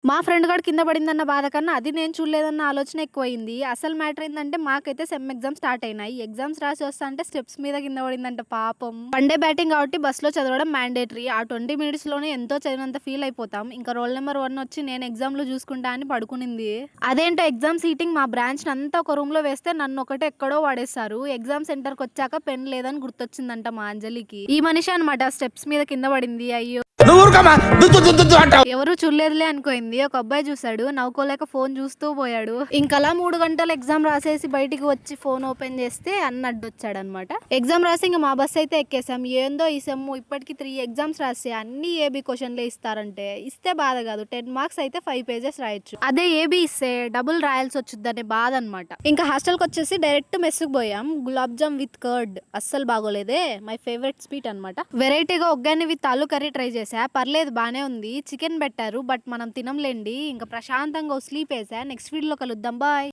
మా ఫ్రెండ్ గాడు కింద పడిందన్న బాధ కన్నా, అది నేను చూడలేదన్న ఆలోచన ఎక్కువయింది. అసలు మ్యాటర్ ఏందంటే, మాకైతే సెమ్ ఎగ్జామ్స్ స్టార్ట్ అయినాయి. ఎగ్జామ్స్ రాసి వస్తాంటే స్టెప్స్ మీద కింద పడిందంట పాపం. వన్ డే బ్యాటింగ్ కాబట్టి బస్‌లో చదవడం మ్యాండేటరీ. ఆ 20 మినిట్స్‌లోనే ఎంతో చదివినంత ఫీల్ అయిపోతాం. ఇంకా రోల్ నంబర్ 1 వచ్చి నేను ఎగ్జామ్‌లో చూసుకుంటా అని పడుకునింది. అదేంటో ఎగ్జామ్ సీటింగ్ మా బ్రాంచ్‌ని అంతా ఒక రూమ్‌లో వేస్తే నన్నొకటే ఎక్కడో పడేశారు. ఎగ్జామ్ సెంటర్‌కొచ్చాక పెన్ లేదని గుర్తొచ్చిందంట మా అంజలికి. ఈ మనిషే అనమాట స్టెప్స్ మీద కింద పడింది. అయ్యో! ఎవరు చూడలేదులే అనుకోయింది. ఒక అబ్బాయి చూసాడు. నవ్వుకోలేక ఫోన్ చూస్తూ పోయాడు. ఇంకలా 3 గంటలు ఎగ్జామ్ రాసేసి బయటికి వచ్చి ఫోన్ ఓపెన్ చేస్తే అన్న అడ్డొచ్చాడనమాట. ఎగ్జామ్ రాసి ఇంక మా బస్ అయితే ఎక్కేసాం. ఏందో ఈ సెమ్ ఇప్పటికి 3 ఎగ్జామ్స్ రాస్తే అన్ని ఏబీ క్వశ్చన్లే ఇస్తారంటే ఇస్తే బాధ కాదు. 10 మార్క్స్ అయితే 5 పేజెస్ రాయొచ్చు. అదే ఏబీ ఇస్తే డబుల్ రాయాల్సి వచ్చుద్దనే బాధ అనమాట. ఇంకా హాస్టల్కి వచ్చేసి డైరెక్ట్ మెస్సుకు పోయాం. గులాబ్ జామ్ విత్ కర్డ్ అస్సలు బాగోలేదే. మై ఫేవరెట్ స్వీట్ అనమాట. వెరైటీగా ఒగ్గాని విత్ ఆలు కర్రీ ట్రై చేసా. పర్లేదు బానే ఉంది. చికెన్ పెట్టారు బట్ మనం తినంలేండి. ఇంకా ప్రశాంతంగా స్లీప్ వేసా. నెక్స్ట్ వీడియోలో కలుద్దాం. బాయ్.